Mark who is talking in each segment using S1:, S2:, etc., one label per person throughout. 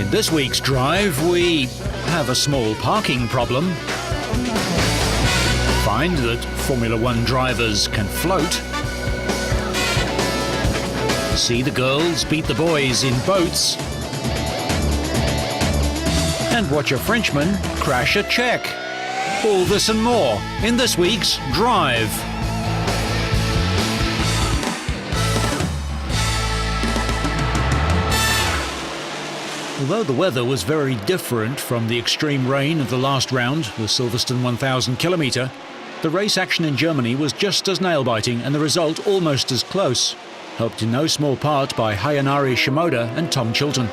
S1: In this week's drive, we have a small parking problem, find that Formula One drivers can float, see the girls beat the boys in boats, and watch a Frenchman crash a Czech. All this and more in this week's Drive. Although the weather was very different from the extreme rain of the last round, the Silverstone 1000 kilometre, the race action in Germany was just as nail-biting and the result almost as close, helped in no small part by Hayanari Shimoda and Tom Chilton.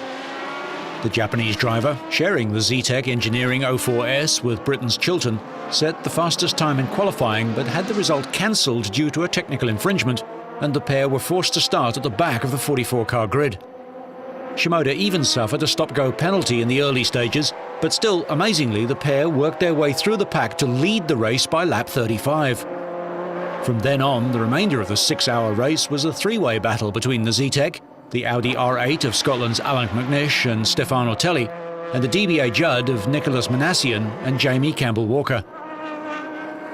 S1: The Japanese driver, sharing the Zetec Engineering 04S with Britain's Chilton, set the fastest time in qualifying but had the result cancelled due to a technical infringement, and the pair were forced to start at the back of the 44-car grid. Shimoda even suffered a stop-go penalty in the early stages, but still, amazingly, the pair worked their way through the pack to lead the race by lap 35. From then on, the remainder of the 6-hour race was a three-way battle between the Zetec, the Audi R8 of Scotland's Alan McNish and Stefano Telli, and the DBA Judd of Nicholas Manassian and Jamie Campbell-Walker.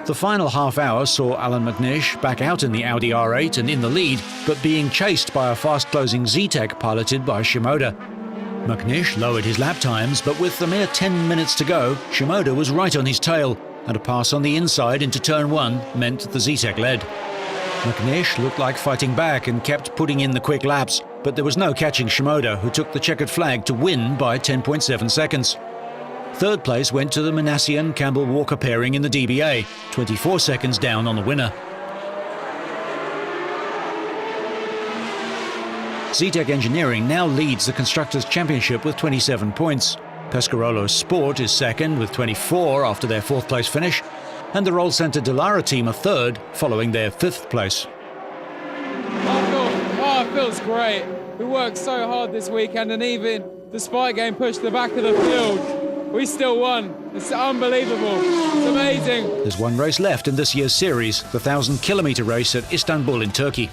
S1: The final half-hour saw Alan McNish back out in the Audi R8 and in the lead, but being chased by a fast-closing Zetec piloted by Shimoda. McNish lowered his lap times, but with a mere 10 minutes to go, Shimoda was right on his tail, and a pass on the inside into turn 1 meant the Zetec led. McNish looked like fighting back and kept putting in the quick laps, but there was no catching Shimoda, who took the checkered flag to win by 10.7 seconds. Third place went to the Manassian-Campbell-Walker pairing in the DBA, 24 seconds down on the winner. Zetec Engineering now leads the Constructors' Championship with 27 points. Pescarolo Sport is second with 24 after their fourth-place finish, and the Roll Centre Delara team are third, following their fifth place.
S2: It feels great. We worked so hard this weekend, and even despite getting pushed to the back of the field, we still won. It's unbelievable. It's amazing.
S1: There's one race left in this year's series, the 1,000-kilometre race at Istanbul in Turkey.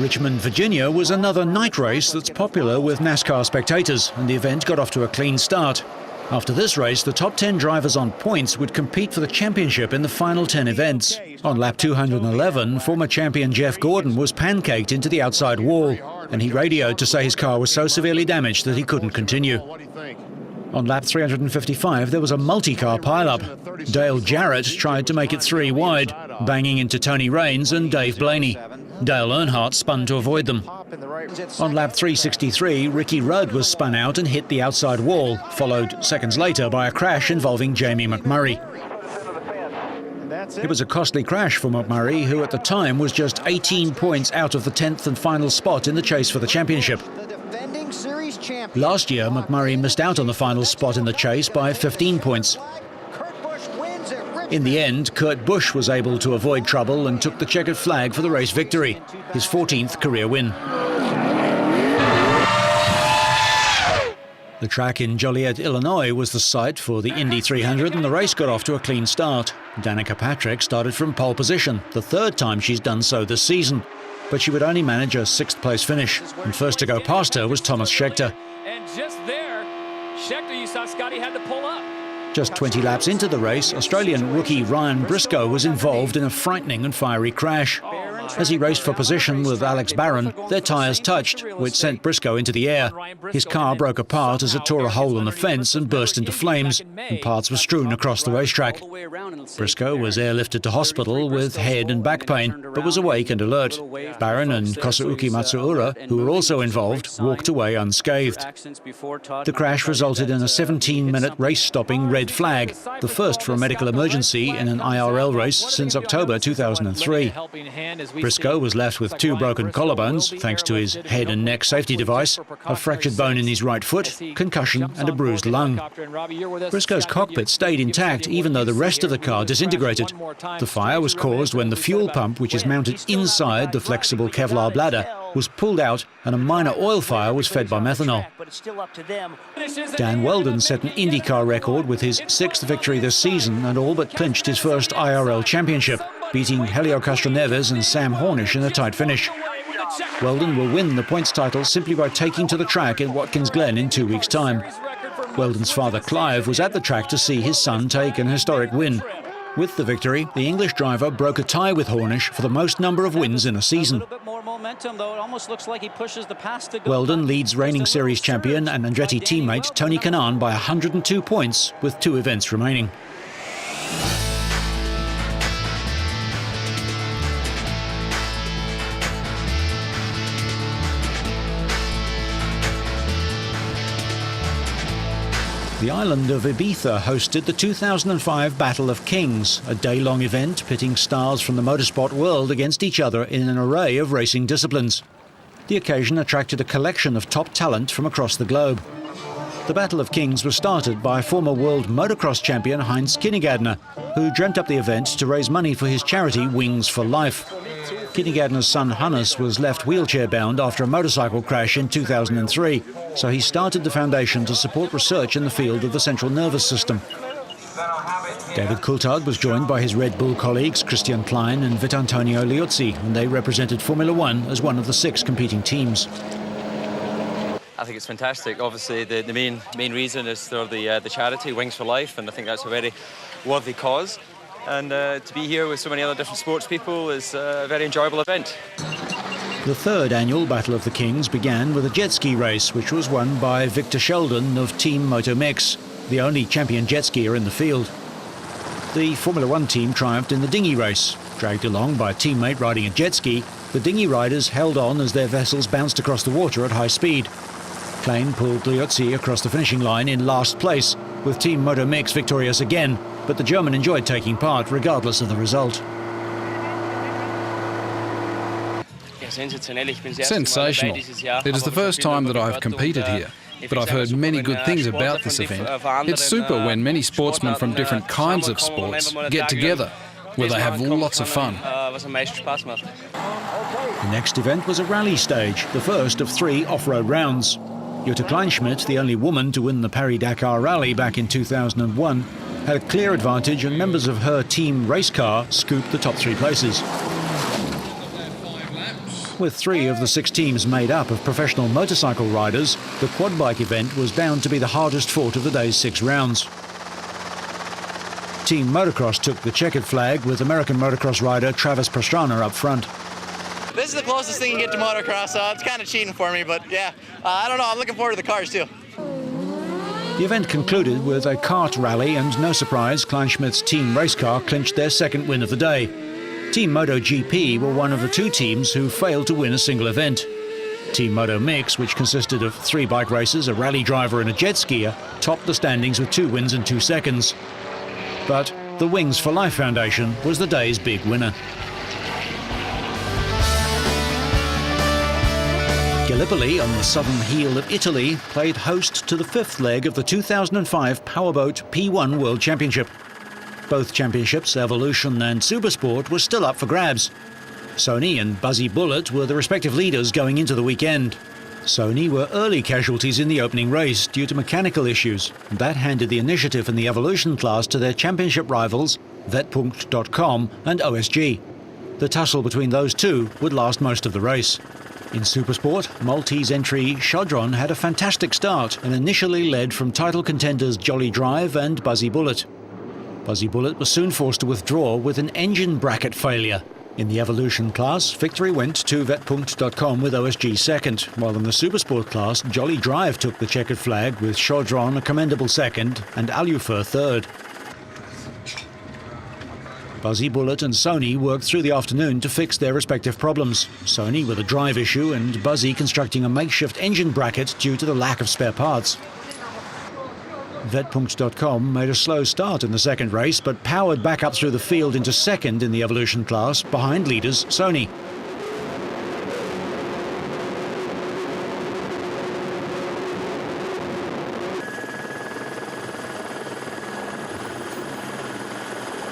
S1: Richmond, Virginia was another night race that's popular with NASCAR spectators, and the event got off to a clean start. After this race, the top 10 drivers on points would compete for the championship in the final 10 events. On lap 211, former champion Jeff Gordon was pancaked into the outside wall, and he radioed to say his car was so severely damaged that he couldn't continue. On lap 355, there was a multi-car pileup. Dale Jarrett tried to make it 3 wide, banging into Tony Raines and Dave Blaney. Dale Earnhardt spun to avoid them. On lap 363, Ricky Rudd was spun out and hit the outside wall, followed seconds later by a crash involving Jamie McMurray. It was a costly crash for McMurray, who at the time was just 18 points out of the 10th and final spot in the chase for the championship. Last year, McMurray missed out on the final spot in the chase by 15 points. In the end, Kurt Busch was able to avoid trouble and took the checkered flag for the race victory, his 14th career win. The track in Joliet, Illinois was the site for the Indy 300, and the race got off to a clean start. Danica Patrick started from pole position, the third time she's done so this season, but she would only manage a 6th place finish, and first to go past her was Thomas Scheckter.
S3: And just there, Scheckter, you saw Scotty had to pull up.
S1: Just 20 laps into the race, Australian rookie Ryan Briscoe was involved in a frightening and fiery crash. As he raced for position with Alex Barron, their tyres touched, which sent Briscoe into the air. His car broke apart as it tore a hole in the fence and burst into flames, and parts were strewn across the racetrack. Briscoe was airlifted to hospital with head and back pain, but was awake and alert. Barron and Kosauki Matsuura, who were also involved, walked away unscathed. The crash resulted in a 17-minute race-stopping red flag, the first for a medical emergency in an IRL race since October 2003. Briscoe was left with 2 broken collarbones, thanks to his head and neck safety device, a fractured bone in his right foot, concussion and a bruised lung. Briscoe's cockpit stayed intact even though the rest of the car disintegrated. The fire was caused when the fuel pump, which is mounted inside the flexible Kevlar bladder, was pulled out and a minor oil fire was fed by methanol. Dan Weldon set an IndyCar record with his 6th victory this season and all but clinched his first IRL championship, beating Helio Castroneves and Sam Hornish in a tight finish.
S3: Second
S1: Weldon will win the points title simply by taking to the track at Watkins Glen in 2 weeks' time.
S3: record for
S1: Weldon's father, Clive, was at the track to see his son take an historic win. With the victory, the English driver broke a tie with Hornish for the most number of wins in a season.
S4: bit more momentum, though. It almost looks like he pushes the pass to go.
S1: Weldon leads reigning series champion and Andretti teammate Tony Kanaan by 102 points with 2 events remaining. The island of Ibiza hosted the 2005 Battle of Kings, a day-long event pitting stars from the motorsport world against each other in an array of racing disciplines. The occasion attracted a collection of top talent from across the globe. The Battle of Kings was started by former world motocross champion Heinz Kinnegadner, who dreamt up the event to raise money for his charity Wings for Life. Kinnegadner's son Hannes was left wheelchair-bound after a motorcycle crash in 2003, so he started the foundation to support research in the field of the central nervous system. David Coulthard was joined by his Red Bull colleagues Christian Klein and Vitantonio Liuzzi, and they represented Formula One as one of the 6 competing teams.
S5: I think it's fantastic. Obviously, the main reason is for the charity Wings for Life, and I think that's a very worthy cause. And to be here with so many other different sports people is a very enjoyable event.
S1: The 3rd annual Battle of the Kings began with a jet ski race, which was won by Victor Sheldon of Team MotoMix, the only champion jet skier in the field. The Formula One team triumphed in the dinghy race. Dragged along by a teammate riding a jet ski, the dinghy riders held on as their vessels bounced across the water at high speed. Klein pulled Liuzzi across the finishing line in last place, with Team MotoMix victorious again, but the German enjoyed taking part regardless of the result.
S6: Sensational. It is the first time that I've competed here, but I've heard many good things about this event. It's super when many sportsmen from different kinds of sports get together, where they have lots of fun.
S1: The next event was a rally stage, the first of 3 off-road rounds. Jutta Kleinschmidt, the only woman to win the Paris-Dakar Rally back in 2001, had a clear advantage, and members of her team race car scooped the top 3 places. With 3 of the 6 teams made up of professional motorcycle riders, the quad bike event was bound to be the hardest fought of the day's 6 rounds. Team Motocross took the checkered flag with American motocross rider Travis Pastrana up front.
S7: This is the closest thing you get to motocross, so it's kind of cheating for me, but yeah, I don't know, I'm looking forward to the cars too.
S1: The event concluded with a kart rally, and no surprise, Kleinschmidt's team race car clinched their 2nd win of the day. Team MotoGP were one of the 2 teams who failed to win a single event. Team MotoMix, which consisted of 3 bike racers, a rally driver and a jet skier, topped the standings with 2 wins and 2 seconds. But the Wings for Life Foundation was the day's big winner. Gallipoli, on the southern heel of Italy, played host to the 5th leg of the 2005 Powerboat P1 World Championship. Both championships, Evolution and Supersport, were still up for grabs. Sony and Buzzy Bullet were the respective leaders going into the weekend. Sony were early casualties in the opening race due to mechanical issues, and that handed the initiative in the Evolution class to their championship rivals, Vetpunkt.com and OSG. The tussle between those 2 would last most of the race. In Supersport, Maltese entry Chaudron had a fantastic start and initially led from title contenders Jolly Drive and Buzzy Bullet. Buzzy Bullet was soon forced to withdraw with an engine bracket failure. In the Evolution class, victory went to Vetpunkt.com with OSG 2nd, while in the Supersport class, Jolly Drive took the checkered flag with Chaudron a commendable 2nd and Alufer 3rd. Buzzy Bullet and Sony worked through the afternoon to fix their respective problems. Sony with a drive issue and Buzzy constructing a makeshift engine bracket due to the lack of spare parts. Vetpunkt.com made a slow start in the 2nd race, but powered back up through the field into 2nd in the Evolution class, behind leaders Sony.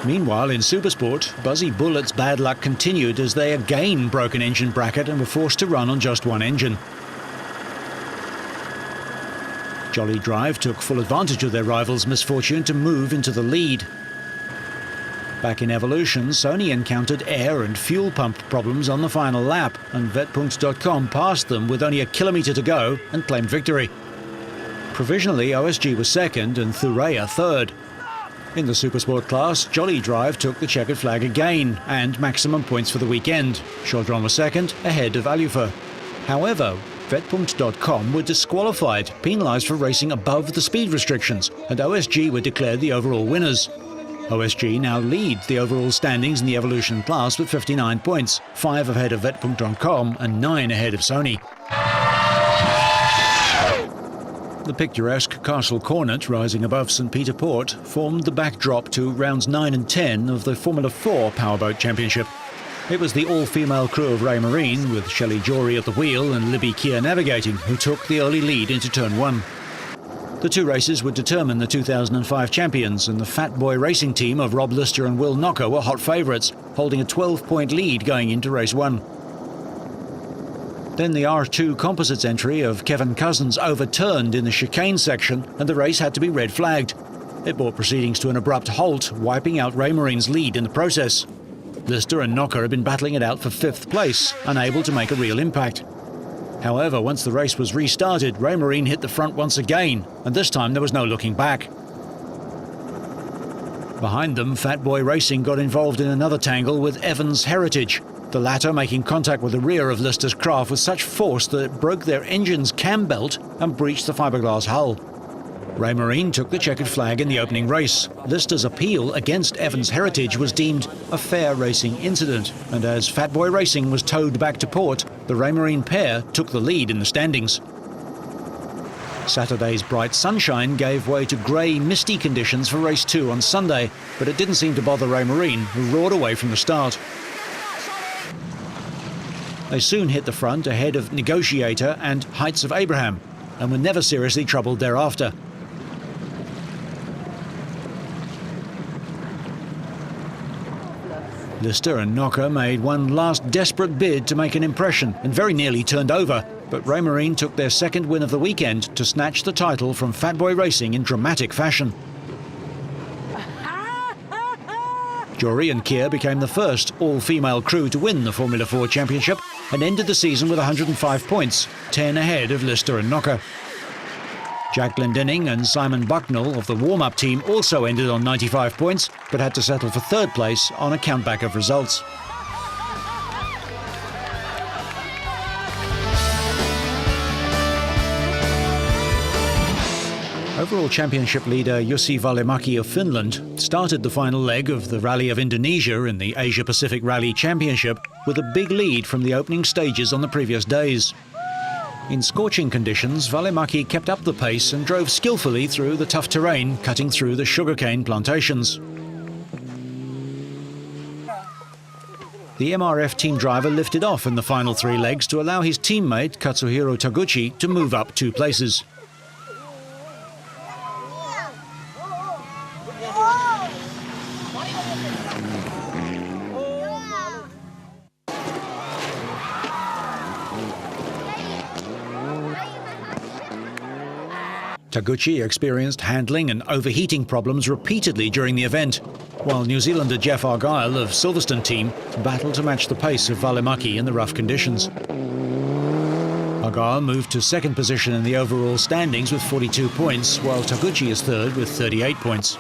S1: Meanwhile, in Supersport, Buzzy Bullet's bad luck continued as they again broke an engine bracket and were forced to run on just 1 engine. Jolly Drive took full advantage of their rivals' misfortune to move into the lead. Back in Evolution, Sony encountered air and fuel pump problems on the final lap, and Vetpunkt.com passed them with only a kilometre to go and claimed victory. Provisionally, OSG was second and Thureya third. In the Supersport class, Jolly Drive took the checkered flag again and maximum points for the weekend. Chaudron was second, ahead of Alufa. However, Vetpunkt.com were disqualified, penalised for racing above the speed restrictions, and OSG were declared the overall winners. OSG now lead the overall standings in the Evolution class with 59 points, 5 ahead of Vetpunkt.com and 9 ahead of Sony. The picturesque Castle Cornet, rising above St Peter Port, formed the backdrop to rounds 9 and 10 of the Formula 4 Powerboat Championship. It was the all-female crew of Ray Marine, with Shelley Jory at the wheel and Libby Keir navigating, who took the early lead into Turn 1. The two races would determine the 2005 champions, and the Fat Boy racing team of Rob Lister and Will Knocker were hot favourites, holding a 12-point lead going into race 1. Then the R2 composites entry of Kevin Cousins overturned in the chicane section, and the race had to be red flagged. It brought proceedings to an abrupt halt, wiping out Ray Marine's lead in the process. Lister and Knocker had been battling it out for 5th place, unable to make a real impact. However, once the race was restarted, Ray Marine hit the front once again, and this time there was no looking back. Behind them, Fat Boy Racing got involved in another tangle with Evans Heritage, the latter making contact with the rear of Lister's craft with such force that it broke their engine's cam belt and breached the fiberglass hull. Ray Marine took the checkered flag in the opening race. Lister's appeal against Evans Heritage was deemed a fair racing incident, and as Fat Boy Racing was towed back to port, the Ray Marine pair took the lead in the standings. Saturday's bright sunshine gave way to grey, misty conditions for race 2 on Sunday, but it didn't seem to bother Ray Marine, who roared away from the start. They soon hit the front ahead of Negotiator and Heights of Abraham, and were never seriously troubled thereafter. Lister and Knocker made one last desperate bid to make an impression and very nearly turned over, but Ray Marine took their second win of the weekend to snatch the title from Fat Boy Racing in dramatic fashion. Jory and Keir became the first all-female crew to win the Formula 4 Championship and ended the season with 105 points, 10 ahead of Lister and Knocker. Jack Glendenning and Simon Bucknell of the warm-up team also ended on 95 points, but had to settle for 3rd place on a countback of results. Overall championship leader Jussi Valimäki of Finland started the final leg of the Rally of Indonesia in the Asia-Pacific Rally Championship with a big lead from the opening stages on the previous days. In scorching conditions, Valimäki kept up the pace and drove skillfully through the tough terrain, cutting through the sugarcane plantations. The MRF team driver lifted off in the final 3 legs to allow his teammate Katsuhiro Taguchi to move up 2 places. Taguchi experienced handling and overheating problems repeatedly during the event, while New Zealander Jeff Argyle of Silverstone team battled to match the pace of Valimäki in the rough conditions. Argyle moved to 2nd position in the overall standings with 42 points, while Taguchi is 3rd with 38 points.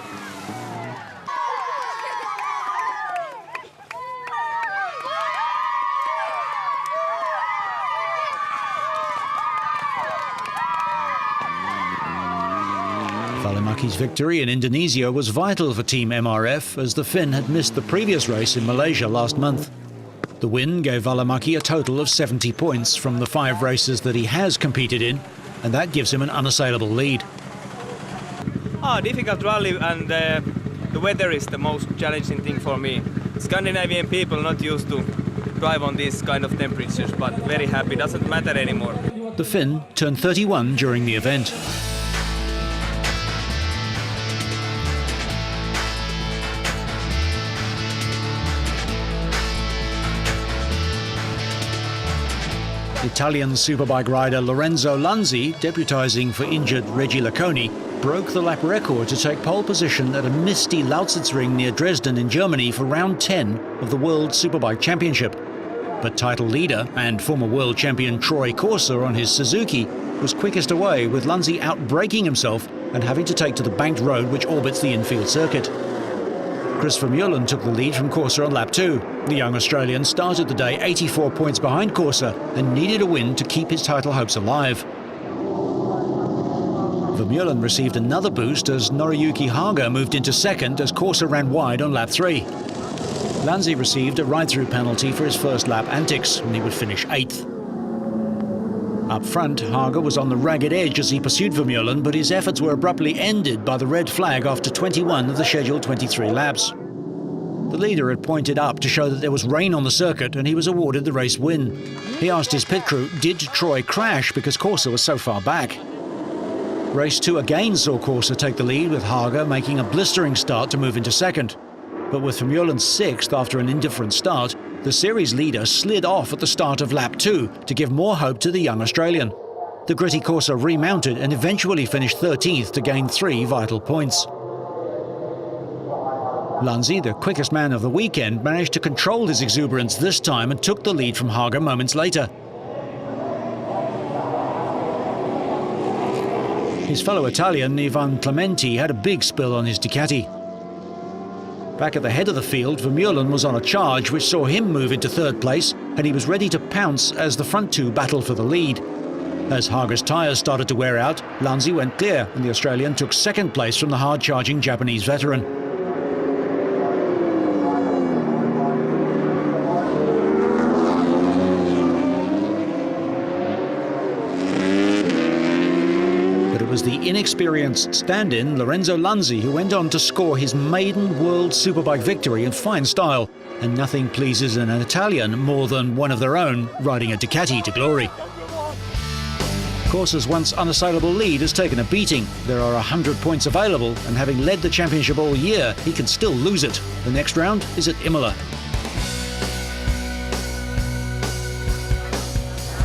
S1: Valimäki's victory in Indonesia was vital for Team MRF, as the Finn had missed the previous race in Malaysia last month. The win gave Valimäki a total of 70 points from the 5 races that he has competed in, and that gives him an unassailable lead.
S8: Difficult rally, and the weather is the most challenging thing for me. Scandinavian people not used to drive on these kind of temperatures, but very happy, doesn't matter anymore.
S1: The Finn turned 31 during the event. Italian superbike rider Lorenzo Lanzi, deputising for injured Reggie Lacconi, broke the lap record to take pole position at a misty Lausitzring near Dresden in Germany for round 10 of the World Superbike Championship. But title leader and former world champion Troy Corser on his Suzuki was quickest away, with Lanzi outbraking himself and having to take to the banked road which orbits the infield circuit. Chris Vermeulen took the lead from Corser on lap 2. The young Australian started the day 84 points behind Corser and needed a win to keep his title hopes alive. Vermeulen received another boost as Noriyuki Haga moved into second as Corser ran wide on lap 3. Lanzi received a ride-through penalty for his first lap antics, and he would finish 8th. Up front, Haga was on the ragged edge as he pursued Vermeulen, but his efforts were abruptly ended by the red flag after 21 of the scheduled 23 laps. The leader had pointed up to show that there was rain on the circuit, and he was awarded the race win. He asked his pit crew, did Troy crash because Corser was so far back? Race 2 again saw Corser take the lead, with Haga making a blistering start to move into second. But with Vermeulen 6th after an indifferent start, the series leader slid off at the start of lap 2 to give more hope to the young Australian. The gritty Corser remounted and eventually finished 13th to gain 3 vital points. Lanzi, the quickest man of the weekend, managed to control his exuberance this time and took the lead from Haga moments later. His fellow Italian, Ivan Clementi, had a big spill on his Ducati. Back at the head of the field, Vermeulen was on a charge which saw him move into 3rd place, and he was ready to pounce as the front two battled for the lead. As Haga's tyres started to wear out, Lanzi went clear, and the Australian took 2nd place from the hard-charging Japanese veteran. It was the inexperienced stand-in Lorenzo Lanzi who went on to score his maiden World Superbike victory in fine style, and nothing pleases an Italian more than one of their own riding a Ducati to glory. Corser's once unassailable lead has taken a beating. There are 100 points available, and having led the championship all year, he can still lose it. The next round is at Imola.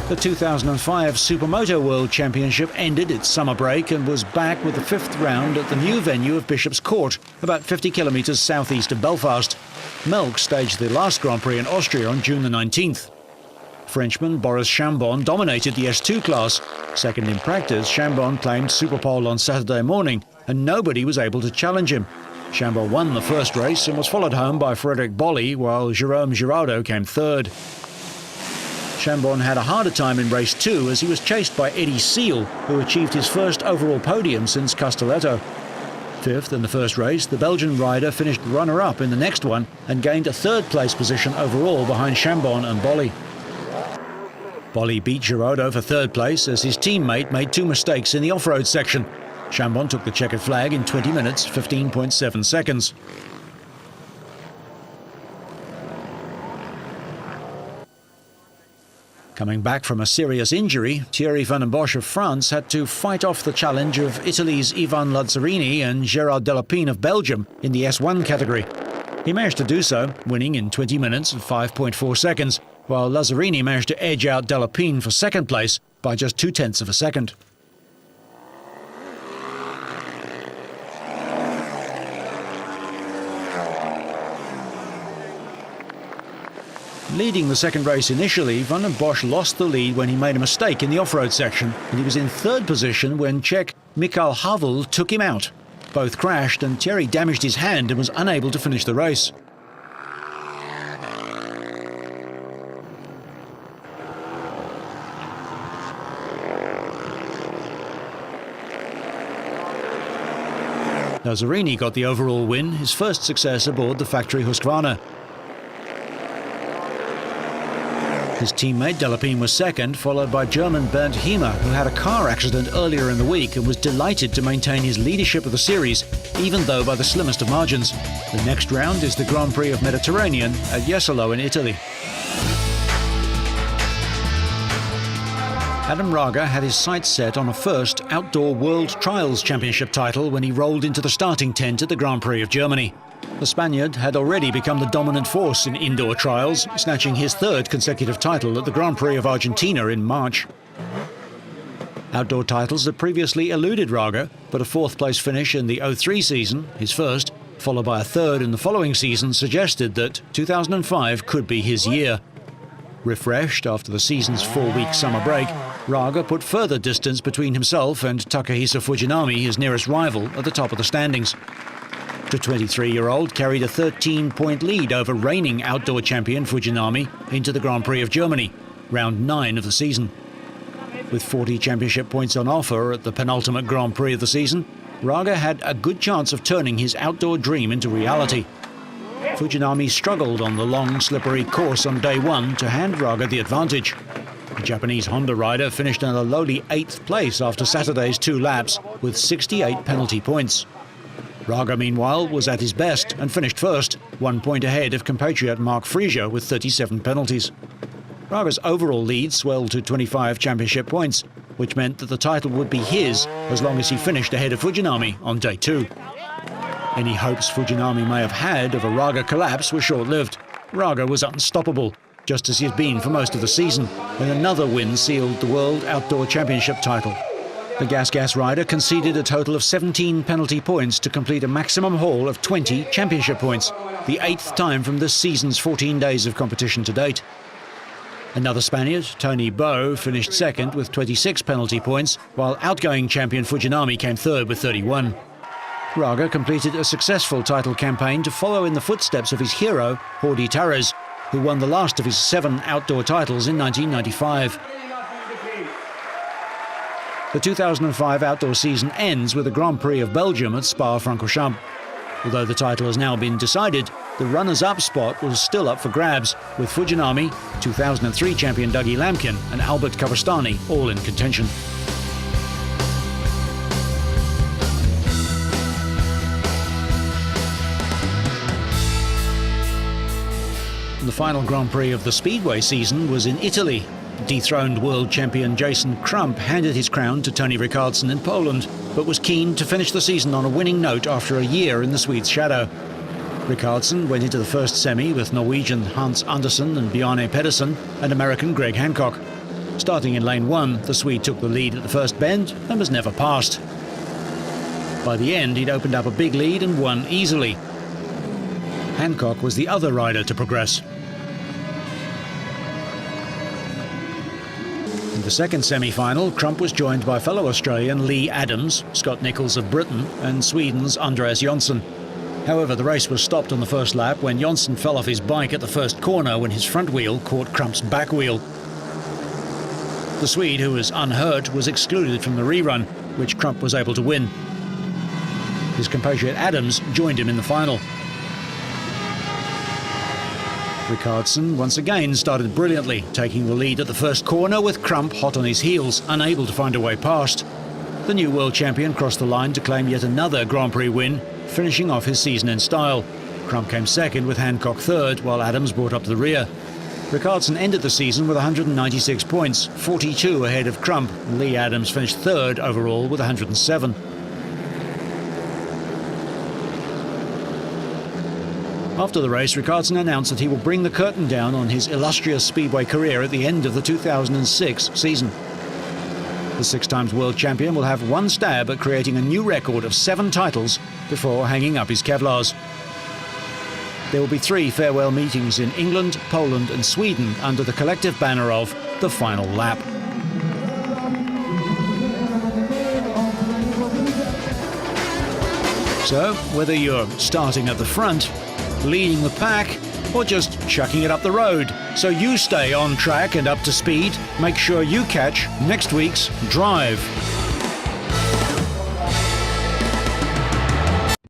S1: The 2005 Supermoto World Championship ended its summer break and was back with the 5th round at the new venue of Bishop's Court, about 50 kilometres southeast of Belfast. Melk staged the last Grand Prix in Austria on June the 19th. Frenchman Boris Chambon dominated the S2 class. Second in practice, Chambon claimed Superpole on Saturday morning, and nobody was able to challenge him. Chambon won the first race and was followed home by Frédéric Bolley, while Jérôme Giraudeau came 3rd. Chambon had a harder time in race 2 as he was chased by Eddie Seal, who achieved his first overall podium since Castelletto. 5th in the first race, the Belgian rider finished runner-up in the next one and gained a 3rd place position overall behind Chambon and Bolley. Bolley beat Giraudeau for 3rd place as his teammate made 2 mistakes in the off-road section. Chambon took the checkered flag in 20 minutes, 15.7 seconds. Coming back from a serious injury, Thierry Van den Bosch of France had to fight off the challenge of Italy's Ivan Lazzarini and Gérard Delapine of Belgium in the S1 category. He managed to do so, winning in 20 minutes and 5.4 seconds, while Lazzarini managed to edge out Delapine for 2nd place by just 0.2 of a second. Leading the second race initially, Van den Bosch lost the lead when he made a mistake in the off-road section, and he was in 3rd position when Czech Michal Havel took him out. Both crashed, and Thierry damaged his hand and was unable to finish the race. Lazzarini got the overall win, his first success aboard the factory Husqvarna. His teammate Delapine was 2nd, followed by German Bernd Hiemer, who had a car accident earlier in the week and was delighted to maintain his leadership of the series, even though by the slimmest of margins. The next round is the Grand Prix of Mediterranean at Jesolo in Italy. Adam Raga had his sights set on a first Outdoor World Trials Championship title when he rolled into the starting tent at the Grand Prix of Germany. The Spaniard had already become the dominant force in indoor trials, snatching his third consecutive title at the Grand Prix of Argentina in March. Outdoor titles had previously eluded Raga, but a fourth-place finish in the 03 season, his first, followed by a third in the following season, suggested that 2005 could be his year. Refreshed after the season's 4-week summer break, Raga put further distance between himself and Takahisa Fujinami, his nearest rival, at the top of the standings. The 23-year-old carried a 13-point lead over reigning outdoor champion Fujinami into the Grand Prix of Germany, round 9 of the season. With 40 championship points on offer at the penultimate Grand Prix of the season, Raga had a good chance of turning his outdoor dream into reality. Fujinami struggled on the long, slippery course on day 1 to hand Raga the advantage. The Japanese Honda rider finished in a lowly 8th place after Saturday's 2 laps with 68 penalty points. Raga, meanwhile, was at his best and finished first, 1 point ahead of compatriot Mark Frieser with 37 penalties. Raga's overall lead swelled to 25 championship points, which meant that the title would be his as long as he finished ahead of Fujinami on day 2. Any hopes Fujinami may have had of a Raga collapse were short-lived. Raga was unstoppable, just as he had been for most of the season, and another win sealed the World Outdoor Championship title. The Gas rider conceded a total of 17 penalty points to complete a maximum haul of 20 championship points, the 8th time from this season's 14 days of competition to date. Another Spaniard, Tony Bow, finished second with 26 penalty points, while outgoing champion Fujinami came third with 31. Raga completed a successful title campaign to follow in the footsteps of his hero, Jordi Torres, who won the last of his 7 outdoor titles in 1995. The 2005 outdoor season ends with the Grand Prix of Belgium at Spa-Francorchamps. Although the title has now been decided, the runners-up spot was still up for grabs, with Fujinami, 2003 champion Dougie Lamkin and Albert Coverstani all in contention. The final Grand Prix of the Speedway season was in Italy. Dethroned world champion Jason Crump handed his crown to Tony Rickardsson in Poland, but was keen to finish the season on a winning note after a year in the Swede's shadow. Rickardsson went into the first semi with Norwegian Hans Andersen and Bjarne Pedersen and American Greg Hancock. Starting in lane 1, the Swede took the lead at the first bend and was never passed. By the end, he'd opened up a big lead and won easily. Hancock was the other rider to progress. In the second semi-final, Crump was joined by fellow Australian Lee Adams, Scott Nicholls of Britain, and Sweden's Andreas Jonsson. However, the race was stopped on the first lap when Jonsson fell off his bike at the first corner when his front wheel caught Crump's back wheel. The Swede, who was unhurt, was excluded from the rerun, which Crump was able to win. His compatriot Adams joined him in the final. Rickardsson once again started brilliantly, taking the lead at the first corner with Crump hot on his heels, unable to find a way past. The new world champion crossed the line to claim yet another Grand Prix win, finishing off his season in style. Crump came second with Hancock third, while Adams brought up the rear. Rickardsson ended the season with 196 points, 42 ahead of Crump, and Lee Adams finished third overall with 107. After the race, Rickardsson announced that he will bring the curtain down on his illustrious speedway career at the end of the 2006 season. The 6-time world champion will have one stab at creating a new record of 7 titles before hanging up his Kevlars. There will be 3 farewell meetings in England, Poland and Sweden under the collective banner of The Final Lap. So, whether you're starting at the front, leading the pack, or just chucking it up the road, so you stay on track and up to speed, make sure you catch next week's Drive.